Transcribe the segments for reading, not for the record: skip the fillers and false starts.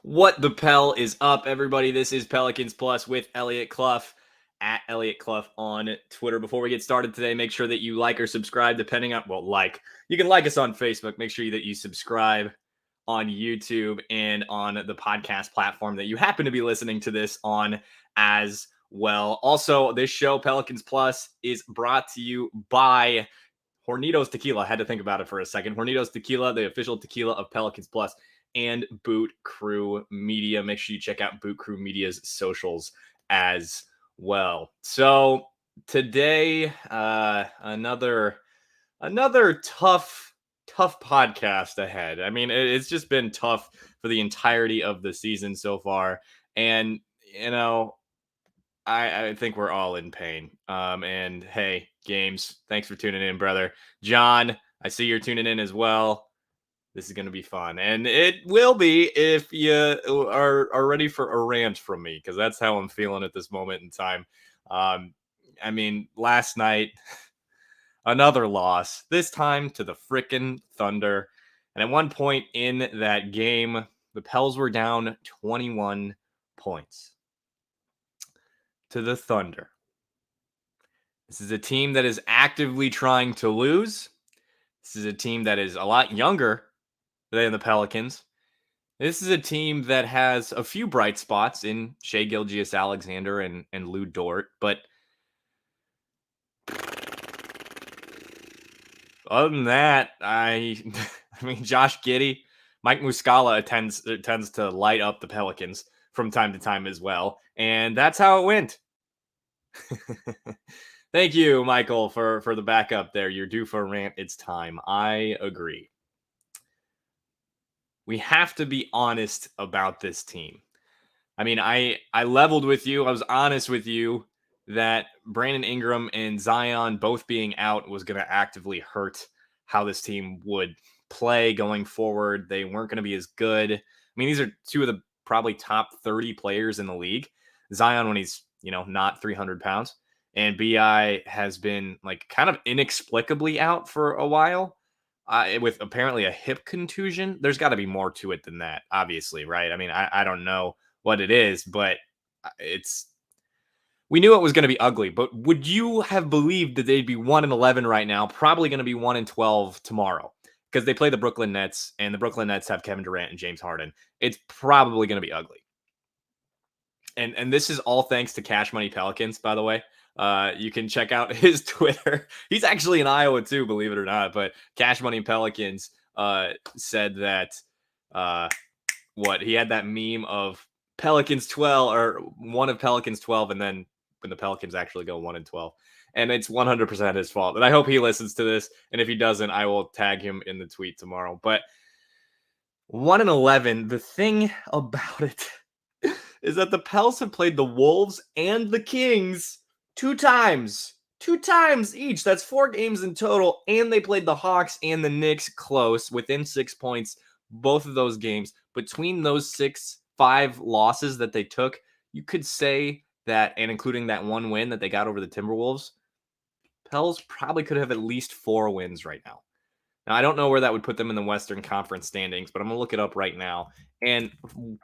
What the Pel is up, everybody? This is Pelicans Plus with Elliot Clough at Elliot Clough on Twitter. Before we get started today, make sure that you like or subscribe, depending on, you can like us on Facebook. Make sure that you subscribe on YouTube and on the podcast platform that you happen to be listening to this on as well. Also, this show, Pelicans Plus, is brought to you by Hornitos Tequila. I had to think about it for a second. Hornitos Tequila, the official tequila of Pelicans Plus, and Boot Crew Media. Make sure you check out Boot Crew Media's socials as well. So today, another tough podcast ahead. I mean, it's just been tough for the entirety of the season so far, and I think we're all in pain. And hey, Games, thanks for tuning in, brother. John, I see you're tuning in as well. This is going to be fun, and it will be if you are ready for a rant from me, because that's how I'm feeling at this moment in time. I mean, last night, another loss, this time to the frickin' Thunder. And at one point in that game, the Pels were down 21 points to the Thunder. This is a team that is actively trying to lose. This is a team that is a lot younger than the Pelicans. This is a team that has a few bright spots in Shai Gilgeous-Alexander and Lou Dort, but other than that, I mean, Josh Giddey, Mike Muscala tends to light up the Pelicans from time to time as well, and that's how it went. Thank you, Michael, for the backup there. You're due for a rant. It's time. I agree. We have to be honest about this team. I mean, I leveled with you. I was honest with you that Brandon Ingram and Zion both being out was going to actively hurt how this team would play going forward. They weren't going to be as good. I mean, these are two of the probably top 30 players in the league. Zion when he's, not 300 pounds. And BI has been like kind of inexplicably out for a while. With apparently a hip contusion. There's got to be more to it than that, obviously, right? I mean, I don't know what it is, but we knew it was going to be ugly. But would you have believed that they'd be 1-11 right now? Probably going to be 1-12 tomorrow, because they play the Brooklyn Nets, and the Brooklyn Nets have Kevin Durant and James Harden. It's probably going to be ugly. And this is all thanks to Cash Money Pelicans, by the way. You can check out his Twitter. He's actually in Iowa too, believe it or not. But Cash Money Pelicans said that he had that meme of Pelicans 12 or one of Pelicans 12, and then when the Pelicans actually go 1-12. And it's 100% his fault. And I hope he listens to this. And if he doesn't, I will tag him in the tweet tomorrow. But 1-11, the thing about it is that the Pels have played the Wolves and the Kings two times each. That's 4 games in total. And they played the Hawks and the Knicks close, within 6 points, both of those games. Between those 5 losses that they took, you could say that, and including that one win that they got over the Timberwolves, Pels probably could have at least 4 wins right now. Now, I don't know where that would put them in the Western Conference standings, but I'm going to look it up right now. And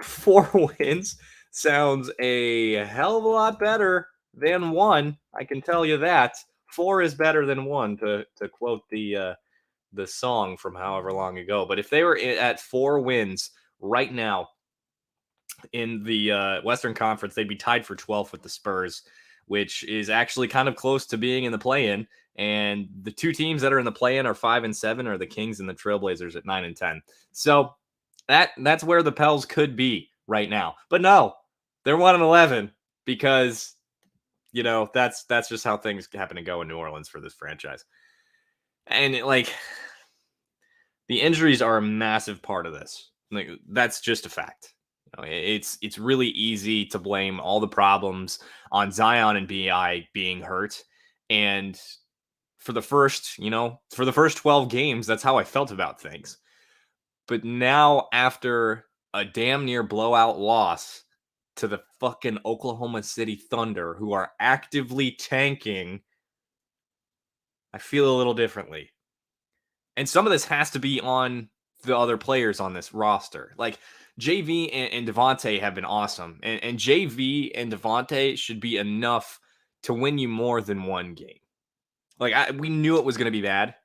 4 wins sounds a hell of a lot better than 1. I can tell you that. 4 is better than 1, to quote the song from however long ago. But if they were at 4 wins right now in the Western Conference, they'd be tied for 12th with the Spurs, which is actually kind of close to being in the play-in. And the 2 teams that are in the play-in are 5-7, are the Kings and the Trailblazers at 9-10. So that's where the Pels could be right now. But no, they're 1-11 because, that's just how things happen to go in New Orleans for this franchise. And the injuries are a massive part of this. That's just a fact. It's really easy to blame all the problems on Zion and BI being hurt. And for the first 12 games, that's how I felt about things. But now, after a damn near blowout loss to the fucking Oklahoma City Thunder, who are actively tanking, I feel a little differently. And some of this has to be on the other players on this roster. JV and Devontae have been awesome. And JV and Devontae should be enough to win you more than one game. Like, we knew it was going to be bad.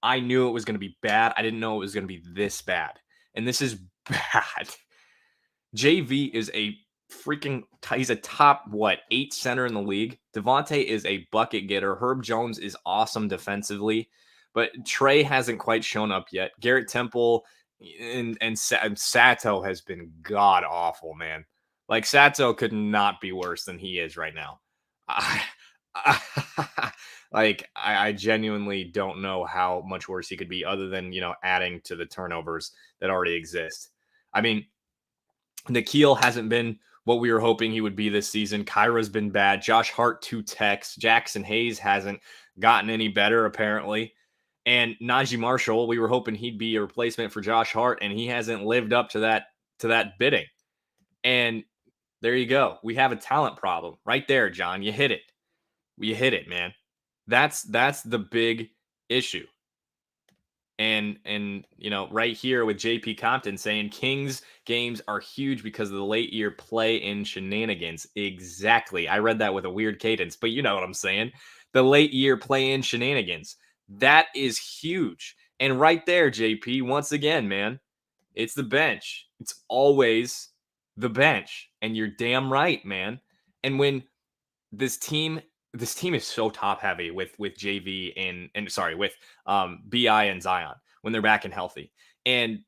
I knew it was going to be bad. I didn't know it was going to be this bad. And this is bad. JV is a he's a top, 8 center in the league. Devontae is a bucket getter. Herb Jones is awesome defensively. But Trey hasn't quite shown up yet. Garrett Temple and Sato has been god awful, man. Like, Sato could not be worse than he is right now. I genuinely don't know how much worse he could be, other than, adding to the turnovers that already exist. I mean, Nikhil hasn't been what we were hoping he would be this season. Kyra's been bad. Josh Hart, 2 techs. Jackson Hayes hasn't gotten any better, apparently. And Najee Marshall, we were hoping he'd be a replacement for Josh Hart, and he hasn't lived up to that bidding. And there you go. We have a talent problem right there, John. You hit it, man. That's the big issue. And right here with JP Compton saying Kings games are huge because of the late year play in shenanigans. Exactly. I read that with a weird cadence, but you know what I'm saying. The late year play in shenanigans. That is huge. And right there, JP, once again, man, it's the bench. It's always the bench. And you're damn right, man. And when this team is so top heavy with JV with BI and Zion when they're back and healthy. And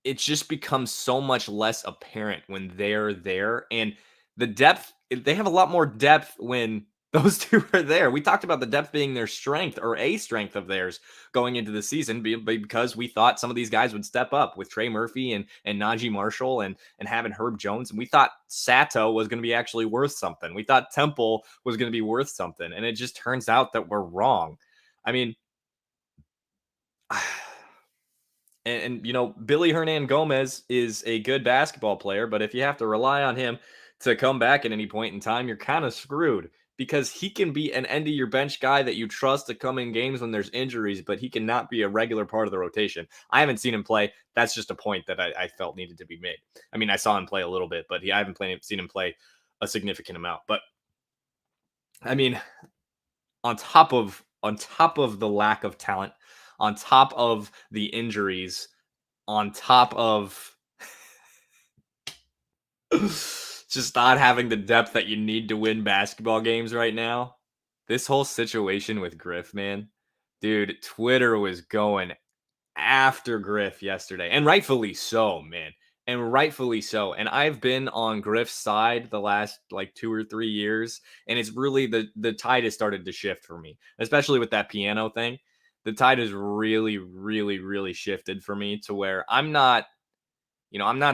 it just becomes so much less apparent when they're there. And the depth, they have a lot more depth when those two are there. We talked about the depth being their strength, or a strength of theirs going into the season, because we thought some of these guys would step up with Trey Murphy and Najee Marshall and having Herb Jones. And we thought Sato was going to be actually worth something. We thought Temple was going to be worth something. And it just turns out that we're wrong. I mean, and Billy Hernan Gomez is a good basketball player, but if you have to rely on him to come back at any point in time, you're kind of screwed, because he can be an end of your bench guy that you trust to come in games when there's injuries, but he cannot be a regular part of the rotation. I haven't seen him play. That's just a point that I felt needed to be made. I mean, I saw him play a little bit, but I haven't seen him play a significant amount. But I mean, on top of the lack of talent, on top of the injuries, on top of just not having the depth that you need to win basketball games right now, this whole situation with Griff, man, dude, Twitter was going after Griff yesterday, and rightfully so, man. And rightfully so. And I've been on Griff's side the last 2 or 3 years, and it's really the tide has started to shift for me, especially with that piano thing. The tide has really, really, really shifted for me to where I'm not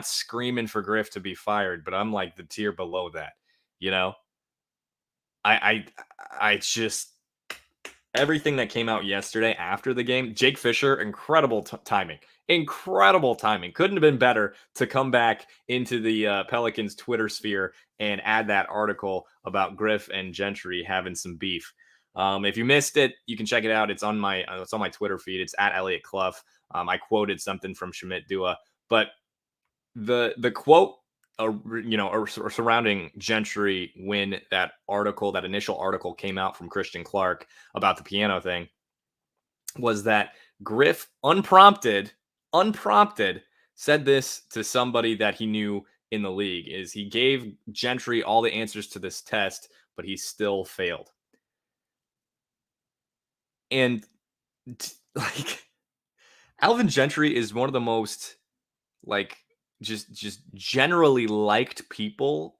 screaming for Griff to be fired, but I'm like the tier below that. I just, everything that came out yesterday after the game, Jake Fisher, incredible timing. Incredible timing. Couldn't have been better to come back into the Pelicans Twitter sphere and add that article about Griff and Gentry having some beef. If you missed it, you can check it out. It's on my Twitter feed. It's at Elliot Clough. I quoted something from Shamit Dua, but the quote surrounding Gentry when that initial article came out from Christian Clark about the piano thing was that Griff unprompted said this to somebody that he knew in the league, is he gave Gentry all the answers to this test, but he still failed. And Alvin Gentry is one of the most just generally liked people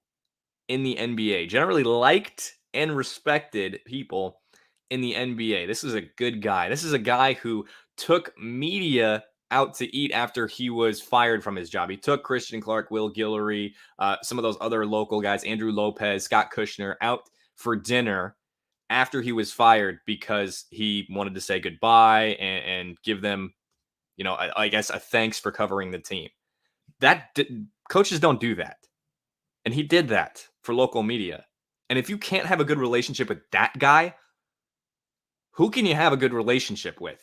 in the NBA, generally liked and respected people in the NBA. This is a good guy. This is a guy who took media out to eat after he was fired from his job. He took Christian Clark, Will Guillory, some of those other local guys, Andrew Lopez, Scott Kushner, out for dinner after he was fired because he wanted to say goodbye and give them, I guess, a thanks for covering the team. Coaches don't do that. And he did that for local media. And if you can't have a good relationship with that guy, who can you have a good relationship with?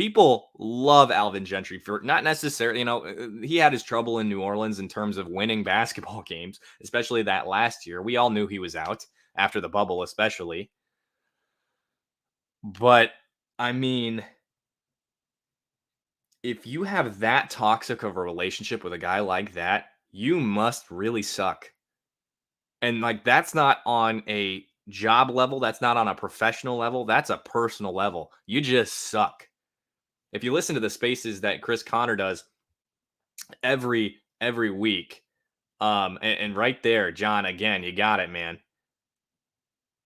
People love Alvin Gentry for not necessarily, he had his trouble in New Orleans in terms of winning basketball games, especially that last year. We all knew he was out after the bubble, especially. But I mean, if you have that toxic of a relationship with a guy like that, you must really suck. And like, that's not on a job level, that's not on a professional level, that's a personal level. You just suck. If you listen to the spaces that Chris Connor does every week, and right there, John, again, you got it, man.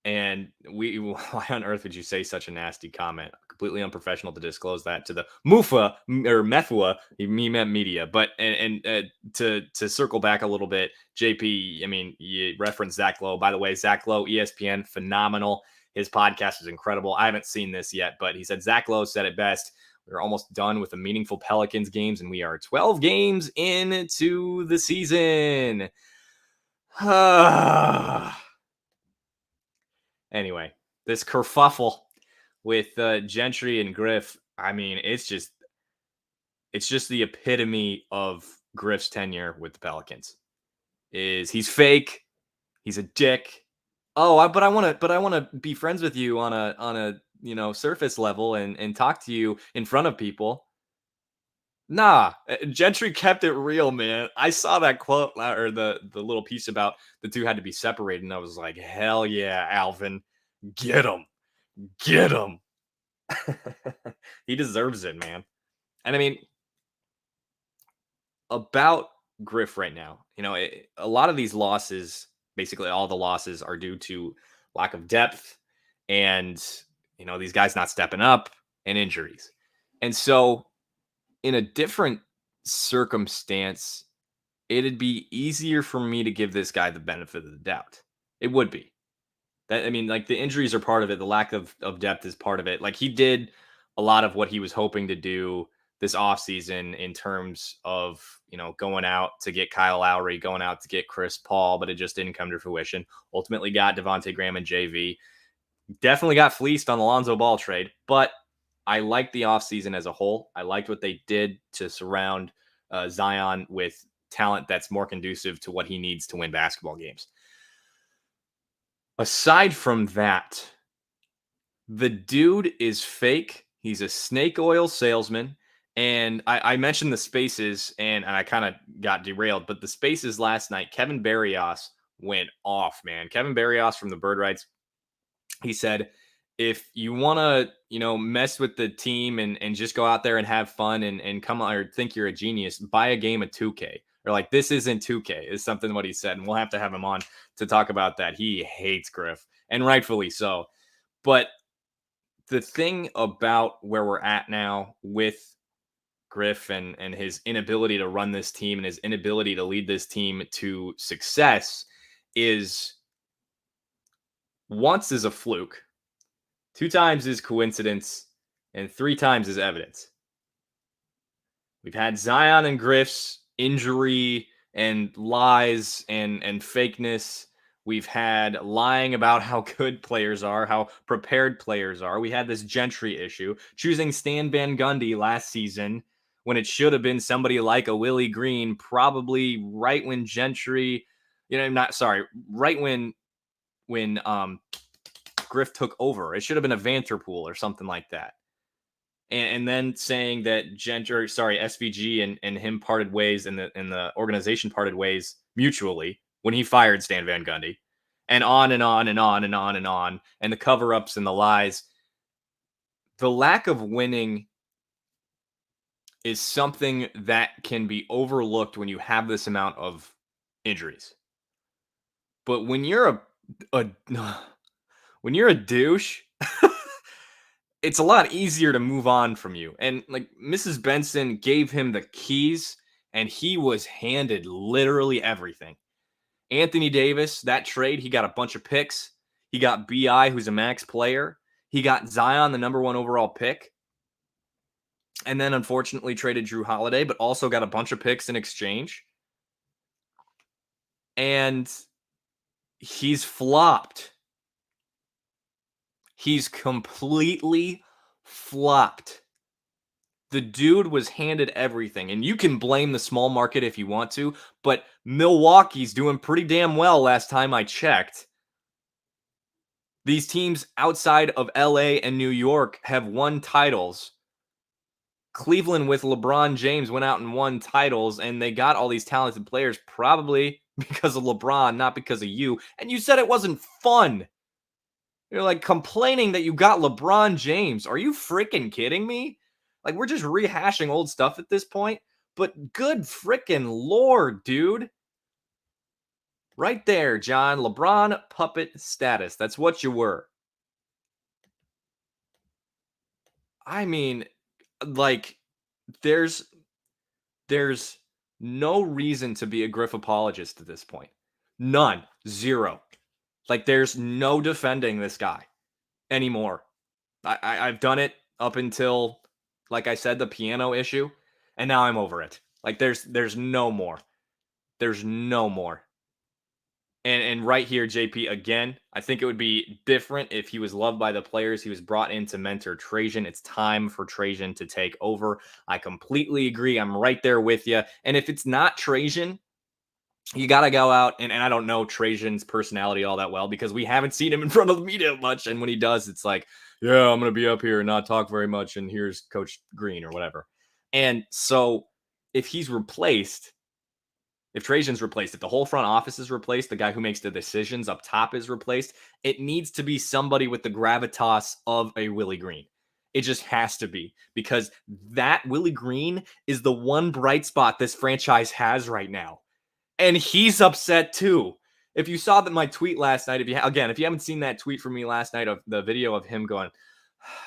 And why on earth would you say such a nasty comment? Completely unprofessional to disclose that to the Mufa or Mefua. He meant media, but to circle back a little bit, JP. I mean, you referenced Zach Lowe. By the way, Zach Lowe, ESPN, phenomenal. His podcast is incredible. I haven't seen this yet, but he said Zach Lowe said it best. We're almost done with the meaningful Pelicans games, and we are 12 games into the season. Anyway, this kerfuffle with Gentry and Griff, I mean, it's just the epitome of Griff's tenure with the Pelicans. He's fake, he's a dick. Oh, but I want to be friends with you on a surface level and talk to you in front of people. Nah, Gentry kept it real, man. I saw that quote or the little piece about the two had to be separated, and I was like, hell yeah, Alvin, get him. Get him. He deserves it, man. And I mean, about Griff right now, a lot of these losses, basically all the losses, are due to lack of depth and, these guys not stepping up and injuries. And so, in a different circumstance, it'd be easier for me to give this guy the benefit of the doubt. It would be. That, I mean, like, the injuries are part of it. The lack of depth is part of it. Like, he did a lot of what he was hoping to do this offseason in terms of, going out to get Kyle Lowry, going out to get Chris Paul, but it just didn't come to fruition. Ultimately got Devontae Graham and JV. Definitely got fleeced on the Lonzo Ball trade, but I liked the offseason as a whole. I liked what they did to surround Zion with talent that's more conducive to what he needs to win basketball games. Aside from that, the dude is fake. He's a snake oil salesman. And I mentioned the spaces, and I kind of got derailed, but the spaces last night, Kevin Barrios went off, man. Kevin Barrios from the Bird Rights, he said, if you want to, mess with the team and just go out there and have fun and come on or think you're a genius, buy a game of 2K. Or like, this isn't 2K, is something what he said. And we'll have to have him on to talk about that. He hates Griff, and rightfully so. But the thing about where we're at now with Griff and his inability to run this team and his inability to lead this team to success is, once is a fluke, 2 times is coincidence, and 3 times is evidence. We've had Zion and Griff's injury and lies and fakeness. We've had lying about how good players are, how prepared players are. We had this Gentry issue, choosing Stan Van Gundy last season when it should have been somebody like a Willie Green, probably right when Gentry, right when Griff took over. It should have been a Vanterpool or something like that. And then saying that SVG and him parted ways and the organization parted ways mutually when he fired Stan Van Gundy, and on and on and on and on and on, and the cover-ups and the lies. The lack of winning is something that can be overlooked when you have this amount of injuries. But when you're a douche, it's a lot easier to move on from you. And like, Mrs. Benson gave him the keys, and he was handed literally everything. Anthony Davis, that trade, he got a bunch of picks. He got BI, who's a max player. He got Zion, the number 1 overall pick. And then unfortunately traded Drew Holiday, but also got a bunch of picks in exchange. And he's flopped. He's completely flopped. The dude was handed everything, and you can blame the small market if you want to, but Milwaukee's doing pretty damn well last time I checked. These teams outside of LA and New York have won titles. Cleveland with LeBron James went out and won titles, and they got all these talented players probably because of LeBron, not because of you. And you said it wasn't fun. You're like complaining that you got LeBron James. Are you freaking kidding me? Like, we're just rehashing old stuff at this point. But good freaking Lord, dude. Right there, John. LeBron puppet status. That's what you were. I mean, like, there's no reason to be a Griff apologist at this point. None. Zero. Like, there's no defending this guy anymore. I've done it up until, like I said, the piano issue, and now I'm over it. Like, there's no more. There's no more. And right here, JP, again, I think it would be different if he was loved by the players. He was brought in to mentor Trajan. It's time for Trajan to take over. I completely agree. I'm right there with you. And if it's not Trajan, you got to go out, and I don't know Trajan's personality all that well because we haven't seen him in front of the media much. And when he does, it's like, yeah, I'm going to be up here and not talk very much. And here's Coach Green or whatever. And so if he's replaced, if Trajan's replaced, if the whole front office is replaced, the guy who makes the decisions up top is replaced, it needs to be somebody with the gravitas of a Willie Green. It just has to be, because that Willie Green is the one bright spot this franchise has right now. And he's upset too. If you saw that my tweet last night, if you haven't seen that tweet from me last night of the video of him going,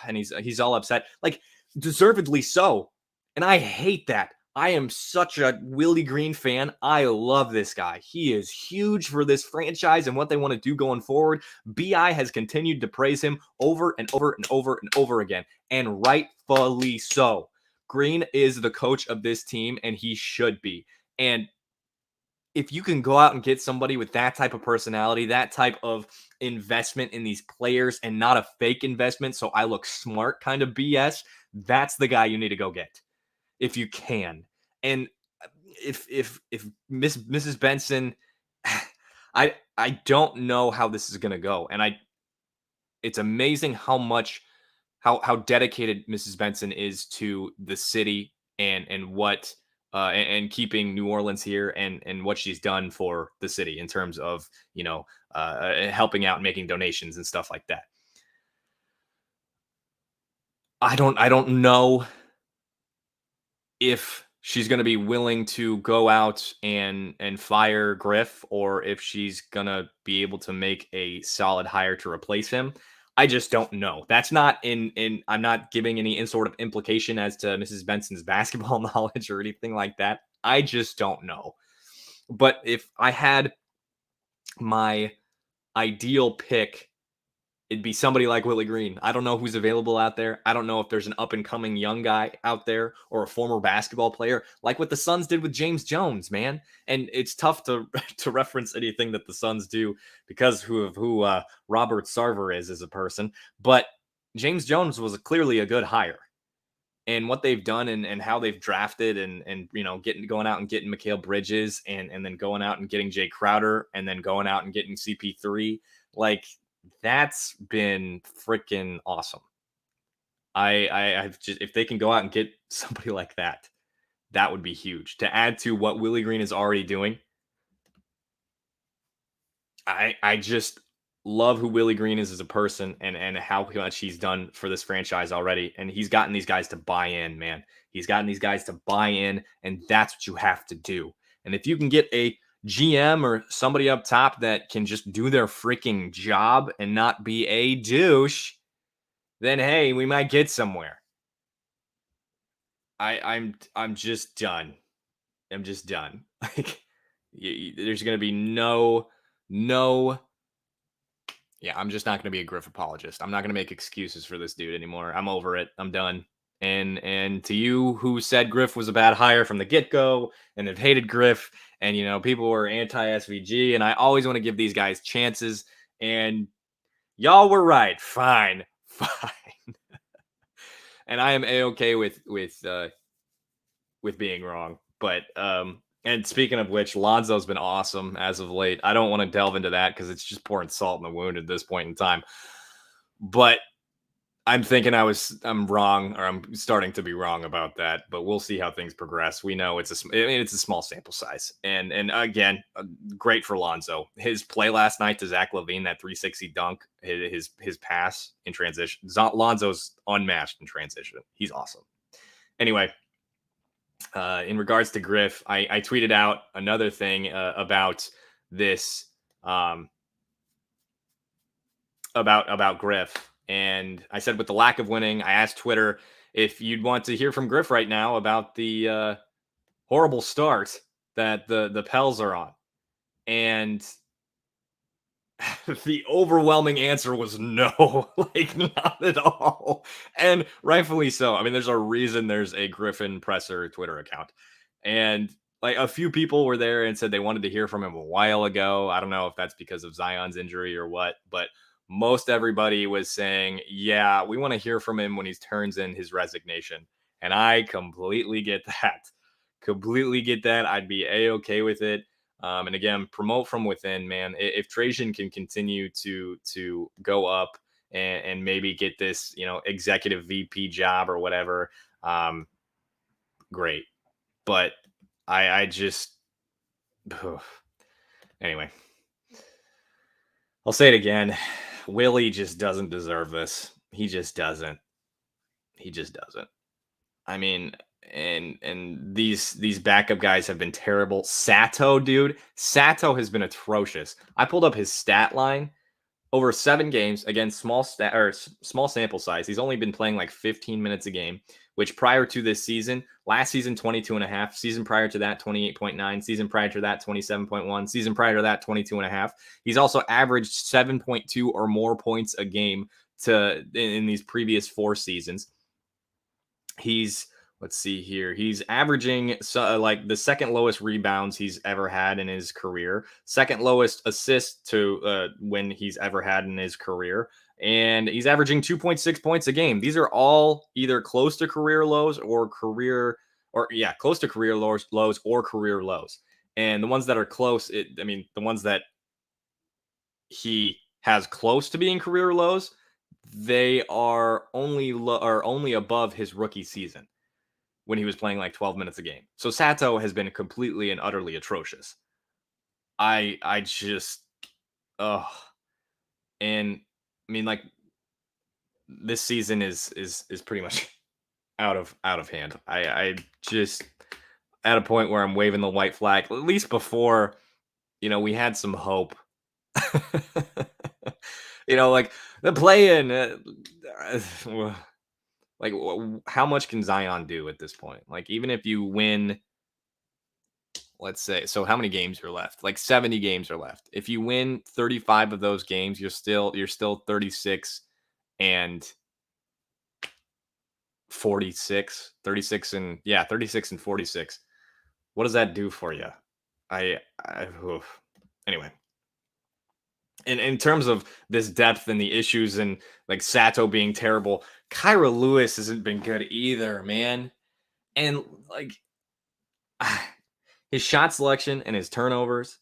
and he's all upset, like, deservedly so. And I hate that. I am such a Willie Green fan. I love this guy. He is huge for this franchise and what they want to do going forward. BI has continued to praise him over and over and over and over again, and rightfully so. Green is the coach of this team, and he should be. And if you can go out and get somebody with that type of personality, that type of investment in these players, and not a fake investment, so I look smart kind of BS, that's the guy you need to go get if you can. And if Mrs. Benson, I don't know how this is going to go. And it's amazing how dedicated Mrs. Benson is to the city and what and keeping New Orleans here, and what she's done for the city in terms of, helping out and making donations and stuff like that. I don't know if she's going to be willing to go out and fire Griff, or if she's going to be able to make a solid hire to replace him. I just don't know. That's not I'm not giving any sort of implication as to Mrs. Benson's basketball knowledge or anything like that. I just don't know. But if I had my ideal pick, it'd be somebody like Willie Green. I don't know who's available out there. I don't know if there's an up-and-coming young guy out there, or a former basketball player, like what the Suns did with James Jones, man. And it's tough to reference anything that the Suns do because who Robert Sarver is as a person. But James Jones was clearly a good hire. And what they've done, and how they've drafted, and going out and getting Mikal Bridges, and then going out and getting Jay Crowder, and then going out and getting CP3, like, that's been freaking awesome. I've just, if they can go out and get somebody like that, that would be huge to add to what Willie Green is already doing. I just love who Willie Green is as a person, and how much he's done for this franchise already. And he's gotten these guys to buy in, man. He's gotten these guys to buy in, and that's what you have to do. And if you can get a GM or somebody up top that can just do their freaking job and not be a douche, then hey, we might get somewhere. I'm just done. I'm just done. Like, there's gonna be no. Yeah, I'm just not gonna be a Griff apologist. I'm not gonna make excuses for this dude anymore. I'm over it. I'm done. And to you who said Griff was a bad hire from the get-go and have hated Griff, and people were anti-SVG, and I always want to give these guys chances, and y'all were right. Fine. and I am a-okay with being wrong. But and speaking of which, Lonzo's been awesome as of late. I don't want to delve into that because it's just pouring salt in the wound at this point in time. But I'm thinking I'm wrong, or I'm starting to be wrong about that. But we'll see how things progress. We know it's a small sample size, and again, great for Lonzo. His play last night to Zach LaVine, that 360 dunk, his pass in transition. Lonzo's unmatched in transition. He's awesome. Anyway, in regards to Griff, I tweeted out another thing about this, about Griff, and I said with the lack of winning, I asked Twitter if you'd want to hear from Griff right now about the horrible start that the Pels are on, and the overwhelming answer was no, like not at all, and rightfully so. I mean, there's a reason there's a Griffin presser Twitter account, and like a few people were there and said they wanted to hear from him a while ago. I don't know if that's because of Zion's injury or what, but most everybody was saying, yeah, we want to hear from him when he turns in his resignation, and I completely get that. Completely get that. I'd be a-okay with it. And again, promote from within, man. If Trajan can continue to go up and maybe get this, executive VP job or whatever, great. But I just anyway, I'll say it again. Willie just doesn't deserve this. He just doesn't. He just doesn't. I mean, and these backup guys have been terrible. Sato, dude, Sato has been atrocious. I pulled up his stat line over 7 games. Again, small sample size. He's only been playing like 15 minutes a game, which prior to this season, last season 22 and a half, season prior to that 28.9, season prior to that 27.1, season prior to that 22 and a half. He's also averaged 7.2 or more points a game in these previous 4 seasons. Let's see here. He's averaging like the second lowest rebounds he's ever had in his career, second lowest assists to when he's ever had in his career, and he's averaging 2.6 points a game. These are all either close to career lows or close to career lows or career lows. And the ones that are close, the ones that he has close to being career lows, they are only above his rookie season when he was playing like 12 minutes a game. So Sato has been completely and utterly atrocious. I just and I mean, like, this season is pretty much out of hand. I just at a point where I'm waving the white flag. At least before, we had some hope. Like the play-in. Like, how much can Zion do at this point? Like, even if you win, let's say, so how many games are left? Like 70 games are left. If you win 35 of those games, you're still 36 and 46, 36 and 46. What does that do for you? Anyway. And in terms of this depth and the issues and like Sato being terrible, Kyra Lewis hasn't been good either, man. And like his shot selection and his turnovers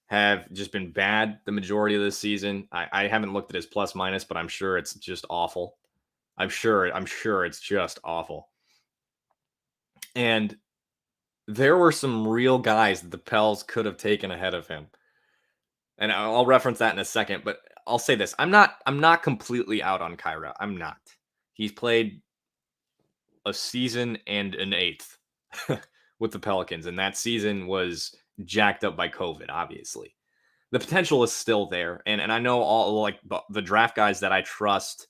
have just been bad the majority of this season. I haven't looked at his plus minus, but I'm sure it's just awful. I'm sure it's just awful. And there were some real guys that the Pels could have taken ahead of him. And I'll reference that in a second, but I'll say this. I'm not completely out on Kyra. I'm not. He's played a season and an eighth with the Pelicans, and that season was jacked up by COVID, obviously. The potential is still there, and I know all like the draft guys that I trust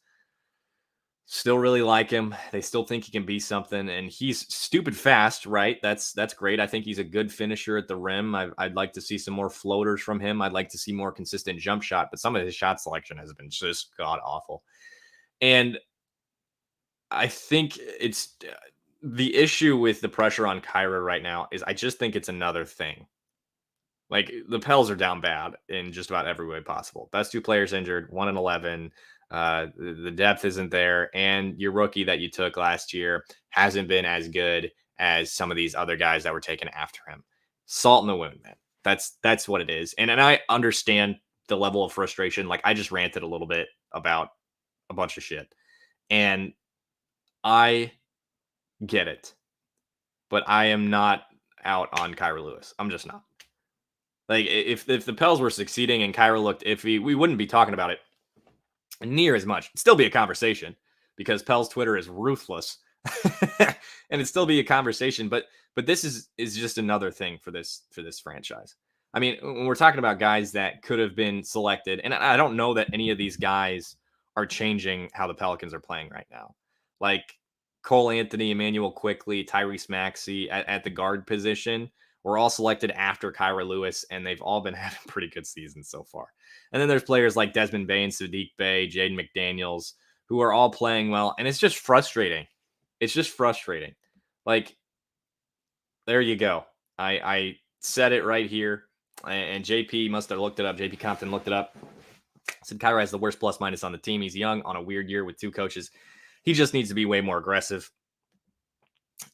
still really like him. They still think he can be something, and he's stupid fast, right? That's great. I think he's a good finisher at the rim. I'd like to see some more floaters from him. I'd like to see more consistent jump shot, but some of his shot selection has been just god awful. And I think it's the issue with the pressure on Kyra right now is I just think it's another thing. Like, the Pels are down bad in just about every way possible. Best 2 players injured, 1-11. The depth isn't there, and your rookie that you took last year hasn't been as good as some of these other guys that were taken after him. Salt in the wound, man. That's what it is. And I understand the level of frustration. Like, I just ranted a little bit about a bunch of shit, and I get it, but I am not out on Kyra Lewis. I'm just not. Like, if the Pels were succeeding and Kyra looked iffy, we wouldn't be talking about it near as much. It'd still be a conversation because Pels Twitter is ruthless, and it'd still be a conversation. But this is just another thing for this franchise. I mean, when we're talking about guys that could have been selected, and I don't know that any of these guys are changing how the Pelicans are playing right now. Like Cole Anthony, Emmanuel Quickly, Tyrese Maxey at the guard position were all selected after Kyra Lewis, and they've all been having pretty good seasons so far. And then there's players like Desmond Bane, Sadiq Bey, Jaden McDaniels, who are all playing well, and it's just frustrating. It's just frustrating. Like, there you go. I said it right here, and JP must have looked it up. JP Compton looked it up. Said Kyra has the worst plus minus on the team. He's young on a weird year with two coaches. He just needs to be way more aggressive.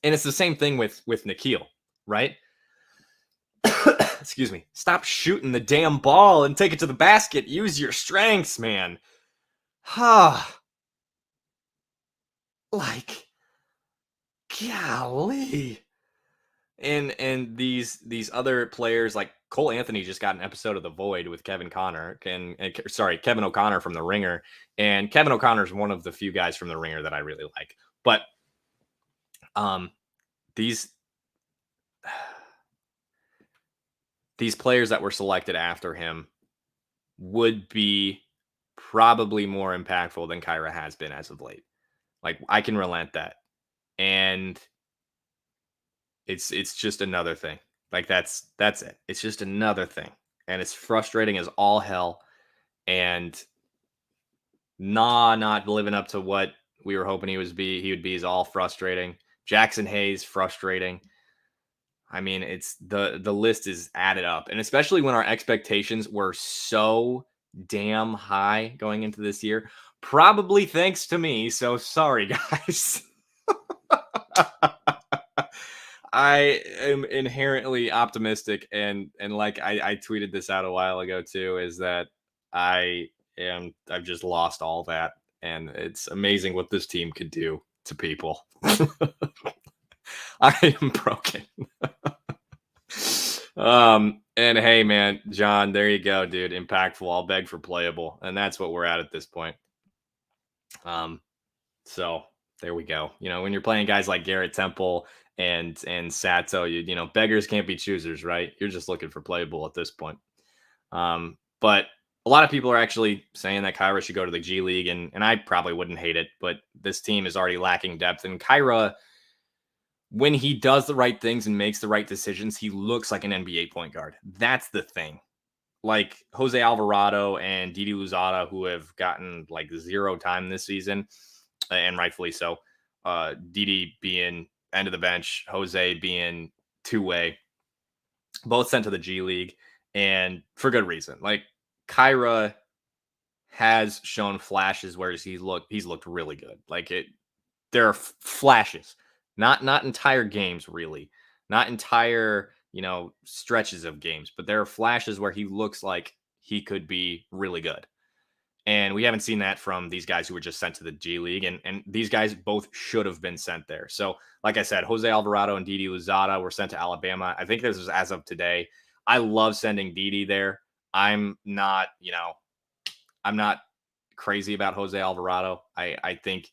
And it's the same thing with Nickeil, right? Excuse me. Stop shooting the damn ball and take it to the basket. Use your strengths, man. Like, golly. And these other players, like Cole Anthony just got an episode of The Void with Kevin O'Connor from The Ringer. And Kevin O'Connor is one of the few guys from The Ringer that I really like. But these players that were selected after him would be probably more impactful than Kyra has been as of late. Like, I can relent that. And it's just another thing. Like, that's it. It's just another thing. And it's frustrating as all hell. And not living up to what we were hoping he would be is all frustrating. Jackson Hayes, frustrating. I mean, it's the list is added up. And especially when our expectations were so damn high going into this year, probably thanks to me. So sorry, guys. I am inherently optimistic, and like I tweeted this out a while ago too, is that I've just lost all that, and it's amazing what this team could do to people. I am broken. And hey, man, John, there you go, dude. Impactful. I'll beg for playable, and that's what we're at this point. So there we go. You know, when you're playing guys like Garrett Temple and Sato, you know, beggars can't be choosers, right? You're just looking for playable at this point. But a lot of people are actually saying that Kyra should go to the G League, and I probably wouldn't hate it, but this team is already lacking depth. And Kyra, when he does the right things and makes the right decisions, he looks like an NBA point guard. That's the thing. Like Jose Alvarado and Didi Louzada, who have gotten like 0 time this season, and rightfully so. Didi being end of the bench, Jose being two-way, both sent to the G League, and for good reason. Like, Kyra has shown flashes where he's looked really good. Like, there are flashes, not entire games, really, not entire, you know, stretches of games, but there are flashes where he looks like he could be really good. And we haven't seen that from these guys who were just sent to the G League. And these guys both should have been sent there. So, like I said, Jose Alvarado and Didi Louzada were sent to Alabama. I think this was as of today. I love sending Didi there. I'm not crazy about Jose Alvarado. I think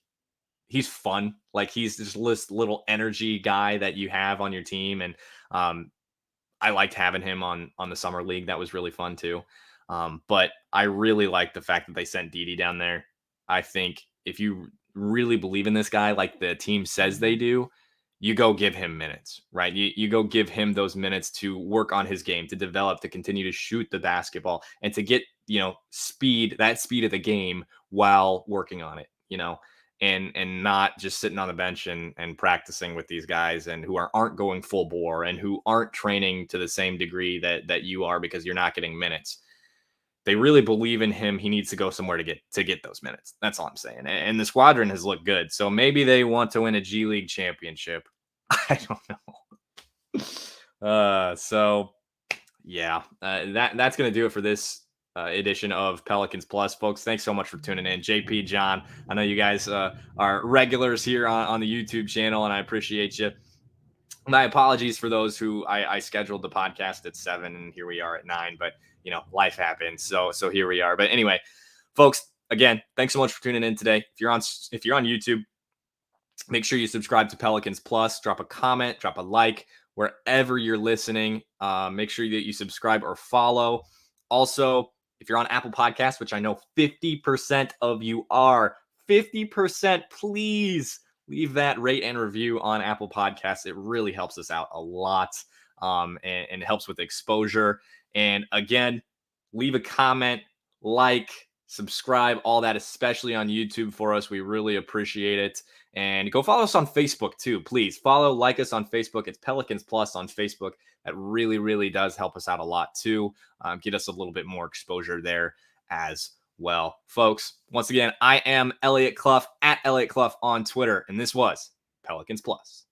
he's fun. Like, he's just this little energy guy that you have on your team. And I liked having him on the summer league. That was really fun too. But I really like the fact that they sent Didi down there. I think if you really believe in this guy, like the team says they do, you go give him minutes, right? You go give him those minutes to work on his game, to develop, to continue to shoot the basketball, and to get, you know, that speed of the game while working on it, you know, and not just sitting on the bench and practicing with these guys and who aren't going full bore and who aren't training to the same degree that you are because you're not getting minutes. they really believe in him. He needs to go somewhere to get those minutes. That's all I'm saying. And the squadron has looked good. So maybe they want to win a G League championship. I don't know. So yeah, that's going to do it for this edition of Pelicans Plus, folks. Thanks so much for tuning in. JP, John, I know you guys are regulars here on the YouTube channel, and I appreciate you. My apologies for those who I scheduled the podcast at 7 and here we are at 9, but life happens. So here we are. But anyway, folks, again, thanks so much for tuning in today. If you're on YouTube, make sure you subscribe to Pelicans Plus, drop a comment, drop a like wherever you're listening. Make sure that you subscribe or follow. Also, if you're on Apple Podcasts, which I know 50% of you are, 50%, please leave that rate and review on Apple Podcasts. It really helps us out a lot, and helps with exposure. And again, leave a comment, like, subscribe, all that, especially on YouTube for us. We really appreciate it. And go follow us on Facebook too. Please like us on Facebook. It's Pelicans Plus on Facebook. That really, really does help us out a lot too. Get us a little bit more exposure there as well. Folks, once again, I am Elliot Clough at Elliot Clough on Twitter. And this was Pelicans Plus.